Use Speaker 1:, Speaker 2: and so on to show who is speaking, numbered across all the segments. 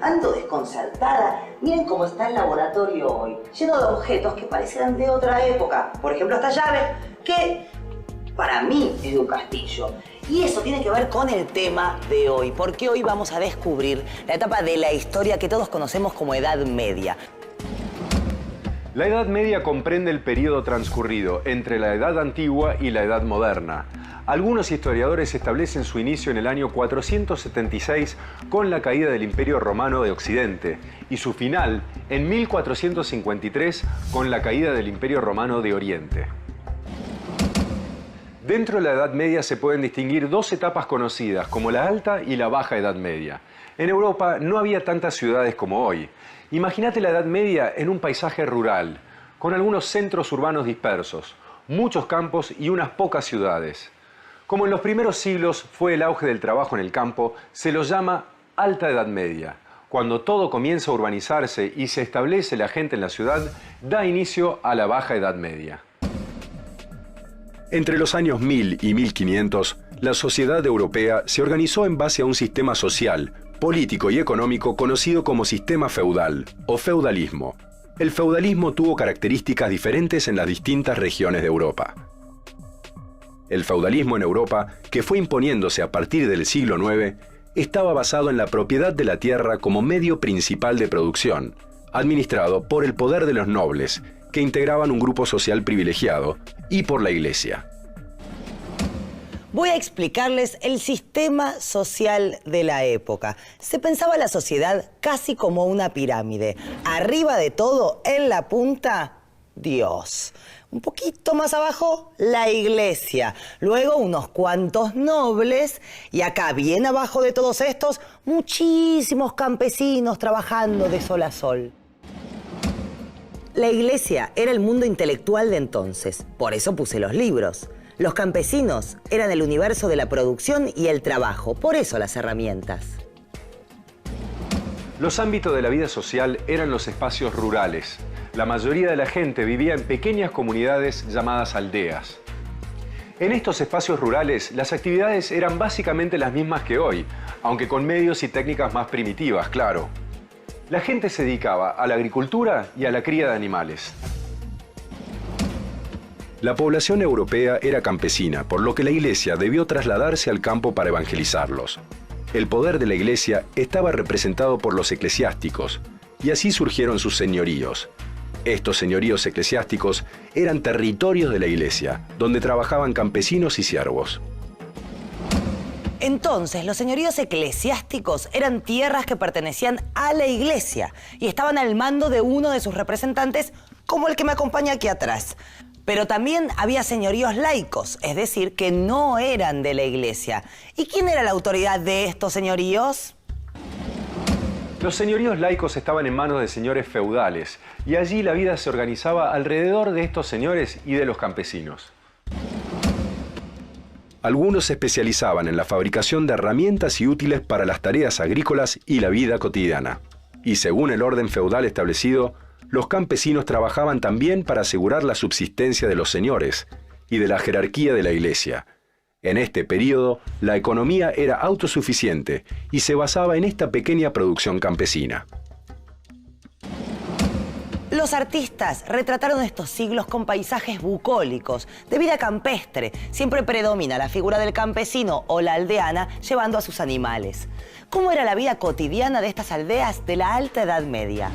Speaker 1: ando desconcertada. Miren cómo está el laboratorio hoy, lleno de objetos que parecieran de otra época. Por ejemplo, esta llave, que para mí es de un castillo. Y eso tiene que ver con el tema de hoy, porque hoy vamos a descubrir la etapa de la historia que todos conocemos como Edad Media.
Speaker 2: La Edad Media comprende el periodo transcurrido entre la Edad Antigua y la Edad Moderna. Algunos historiadores establecen su inicio en el año 476 con la caída del Imperio Romano de Occidente y su final en 1453 con la caída del Imperio Romano de Oriente. Dentro de la Edad Media se pueden distinguir dos etapas conocidas como la Alta y la Baja Edad Media. En Europa no había tantas ciudades como hoy. Imagínate la Edad Media en un paisaje rural, con algunos centros urbanos dispersos, muchos campos y unas pocas ciudades. Como en los primeros siglos fue el auge del trabajo en el campo, se lo llama Alta Edad Media. Cuando todo comienza a urbanizarse y se establece la gente en la ciudad, da inicio a la Baja Edad Media. Entre los años 1000 y 1500, la sociedad europea se organizó en base a un sistema social, político y económico conocido como sistema feudal o feudalismo. El feudalismo tuvo características diferentes en las distintas regiones de Europa. El feudalismo en Europa, que fue imponiéndose a partir del siglo IX, estaba basado en la propiedad de la tierra como medio principal de producción, administrado por el poder de los nobles, que integraban un grupo social privilegiado, y por la Iglesia.
Speaker 1: Voy a explicarles el sistema social de la época. Se pensaba la sociedad casi como una pirámide. Arriba de todo, en la punta, Dios. Un poquito más abajo, la Iglesia. Luego unos cuantos nobles. Y acá, bien abajo de todos estos, muchísimos campesinos trabajando de sol a sol. La Iglesia era el mundo intelectual de entonces. Por eso puse los libros. Los campesinos eran el universo de la producción y el trabajo, por eso las herramientas.
Speaker 2: Los ámbitos de la vida social eran los espacios rurales. La mayoría de la gente vivía en pequeñas comunidades llamadas aldeas. En estos espacios rurales, las actividades eran básicamente las mismas que hoy, aunque con medios y técnicas más primitivas, claro. La gente se dedicaba a la agricultura y a la cría de animales. La población europea era campesina, por lo que la Iglesia debió trasladarse al campo para evangelizarlos. El poder de la Iglesia estaba representado por los eclesiásticos, y así surgieron sus señoríos. Estos señoríos eclesiásticos eran territorios de la Iglesia, donde trabajaban campesinos y siervos.
Speaker 1: Entonces, los señoríos eclesiásticos eran tierras que pertenecían a la Iglesia y estaban al mando de uno de sus representantes, como el que me acompaña aquí atrás. Pero también había señoríos laicos, es decir, que no eran de la Iglesia. ¿Y quién era la autoridad de estos señoríos?
Speaker 2: Los señoríos laicos estaban en manos de señores feudales, y allí la vida se organizaba alrededor de estos señores y de los campesinos. Algunos se especializaban en la fabricación de herramientas y útiles para las tareas agrícolas y la vida cotidiana. Y según el orden feudal establecido, los campesinos trabajaban también para asegurar la subsistencia de los señores y de la jerarquía de la Iglesia. En este periodo, la economía era autosuficiente y se basaba en esta pequeña producción campesina.
Speaker 1: Los artistas retrataron estos siglos con paisajes bucólicos, de vida campestre. Siempre predomina la figura del campesino o la aldeana llevando a sus animales. ¿Cómo era la vida cotidiana de estas aldeas de la Alta Edad Media?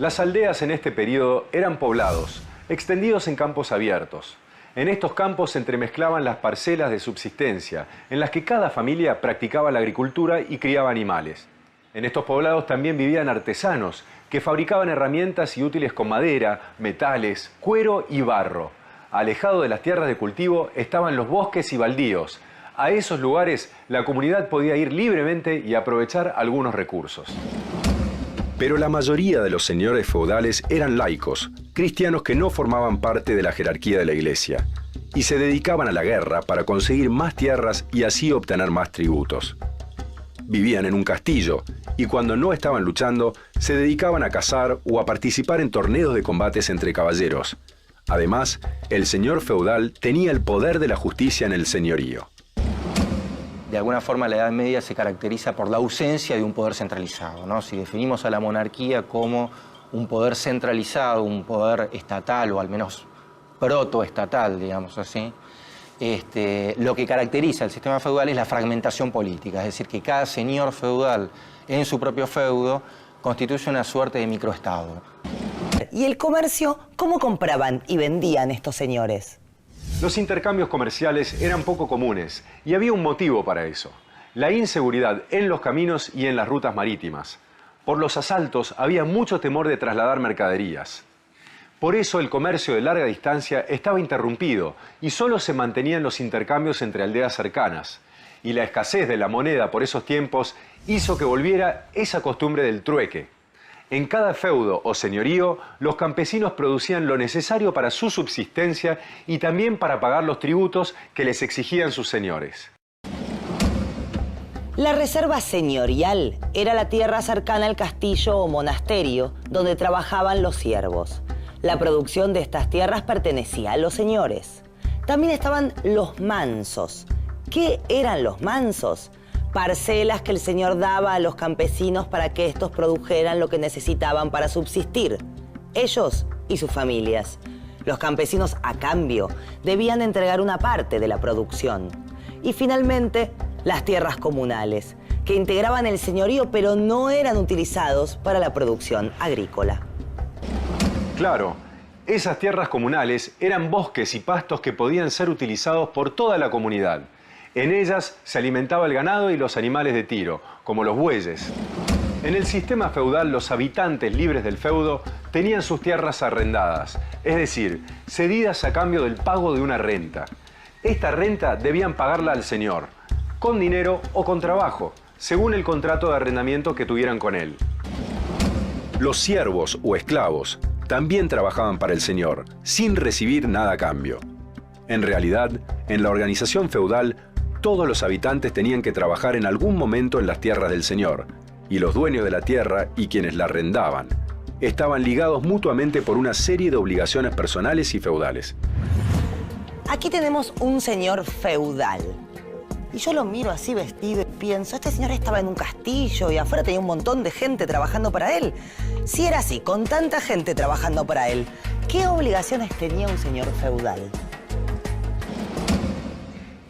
Speaker 2: Las aldeas en este periodo eran poblados, extendidos en campos abiertos. En estos campos se entremezclaban las parcelas de subsistencia, en las que cada familia practicaba la agricultura y criaba animales. En estos poblados también vivían artesanos, que fabricaban herramientas y útiles con madera, metales, cuero y barro. Alejado de las tierras de cultivo estaban los bosques y baldíos. A esos lugares la comunidad podía ir libremente y aprovechar algunos recursos.
Speaker 3: Pero la mayoría de los señores feudales eran laicos, cristianos que no formaban parte de la jerarquía de la Iglesia, y se dedicaban a la guerra para conseguir más tierras y así obtener más tributos. Vivían en un castillo, y cuando no estaban luchando, se dedicaban a cazar o a participar en torneos de combates entre caballeros. Además, el señor feudal tenía el poder de la justicia en el señorío.
Speaker 4: de alguna forma la Edad Media se caracteriza por la ausencia de un poder centralizado, ¿no? Si definimos a la monarquía como un poder centralizado, un poder estatal o al menos protoestatal, digamos así, lo que caracteriza el sistema feudal es la fragmentación política, es decir, que cada señor feudal en su propio feudo constituye una suerte de microestado.
Speaker 1: ¿Y el comercio? ¿Cómo compraban y vendían estos señores?
Speaker 3: Los intercambios comerciales eran poco comunes y había un motivo para eso: la inseguridad en los caminos y en las rutas marítimas. Por los asaltos había mucho temor de trasladar mercaderías. Por eso el comercio de larga distancia estaba interrumpido y solo se mantenían los intercambios entre aldeas cercanas. Y la escasez de la moneda por esos tiempos hizo que volviera esa costumbre del trueque. En cada feudo o señorío, los campesinos producían lo necesario para su subsistencia y también para pagar los tributos que les exigían sus señores.
Speaker 1: La reserva señorial era la tierra cercana al castillo o monasterio donde trabajaban los siervos. La producción de estas tierras pertenecía a los señores. También estaban los mansos. ¿Qué eran los mansos? Parcelas que el señor daba a los campesinos para que estos produjeran lo que necesitaban para subsistir, ellos y sus familias. Los campesinos, a cambio, debían entregar una parte de la producción. Y finalmente, las tierras comunales, que integraban el señorío pero no eran utilizados para la producción agrícola.
Speaker 3: Claro, esas tierras comunales eran bosques y pastos que podían ser utilizados por toda la comunidad. En ellas se alimentaba el ganado y los animales de tiro, como los bueyes. En el sistema feudal, los habitantes libres del feudo tenían sus tierras arrendadas, es decir, cedidas a cambio del pago de una renta. Esta renta debían pagarla al señor, con dinero o con trabajo, según el contrato de arrendamiento que tuvieran con él.
Speaker 2: Los siervos o esclavos también trabajaban para el señor, sin recibir nada a cambio. En realidad, en la organización feudal, todos los habitantes tenían que trabajar en algún momento en las tierras del señor, y los dueños de la tierra y quienes la arrendaban estaban ligados mutuamente por una serie de obligaciones personales y feudales.
Speaker 1: Aquí tenemos un señor feudal. Y yo lo miro así vestido y pienso, este señor estaba en un castillo y afuera tenía un montón de gente trabajando para él. Si era así, con tanta gente trabajando para él, ¿qué obligaciones tenía un señor feudal?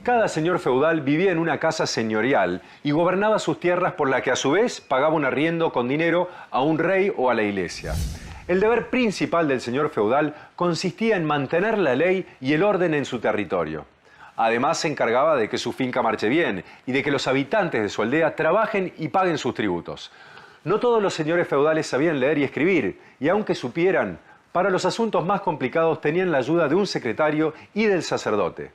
Speaker 3: Cada señor feudal vivía en una casa señorial y gobernaba sus tierras, por la que a su vez pagaba un arriendo con dinero a un rey o a la iglesia. El deber principal del señor feudal consistía en mantener la ley y el orden en su territorio. Además, se encargaba de que su finca marche bien y de que los habitantes de su aldea trabajen y paguen sus tributos. No todos los señores feudales sabían leer y escribir, y aunque supieran, para los asuntos más complicados tenían la ayuda de un secretario y del sacerdote.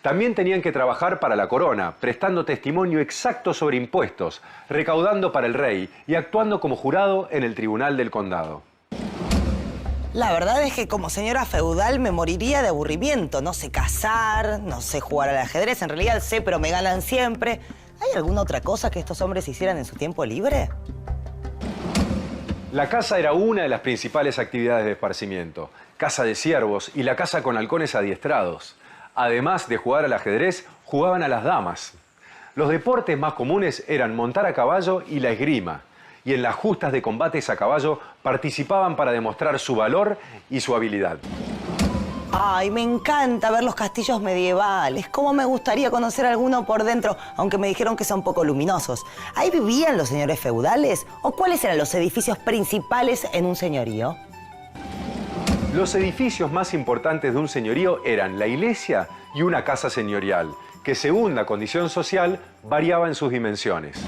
Speaker 3: También tenían que trabajar para la corona, prestando testimonio exacto sobre impuestos, recaudando para el rey y actuando como jurado en el tribunal del condado.
Speaker 1: La verdad es que como señora feudal me moriría de aburrimiento. No sé cazar, no sé jugar al ajedrez, en realidad sé, pero me ganan siempre. ¿Hay alguna otra cosa que estos hombres hicieran en su tiempo libre?
Speaker 3: La caza era una de las principales actividades de esparcimiento. Caza de ciervos y la caza con halcones adiestrados. Además de jugar al ajedrez, jugaban a las damas. Los deportes más comunes eran montar a caballo y la esgrima. Y en las justas de combates a caballo participaban para demostrar su valor y su habilidad.
Speaker 1: Ay, me encanta ver los castillos medievales. Cómo me gustaría conocer alguno por dentro, aunque me dijeron que son poco luminosos. ¿Ahí vivían los señores feudales? ¿O cuáles eran los edificios principales en un señorío?
Speaker 3: Los edificios más importantes de un señorío eran la iglesia y una casa señorial, que según la condición social variaba en sus dimensiones.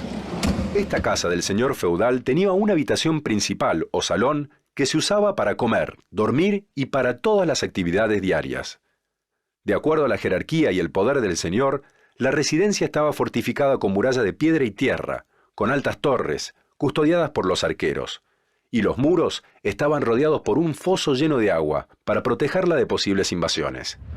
Speaker 2: Esta casa del señor feudal tenía una habitación principal o salón que se usaba para comer, dormir y para todas las actividades diarias. De acuerdo a la jerarquía y el poder del señor, la residencia estaba fortificada con muralla de piedra y tierra, con altas torres, custodiadas por los arqueros. Y los muros estaban rodeados por un foso lleno de agua para protegerla de posibles invasiones.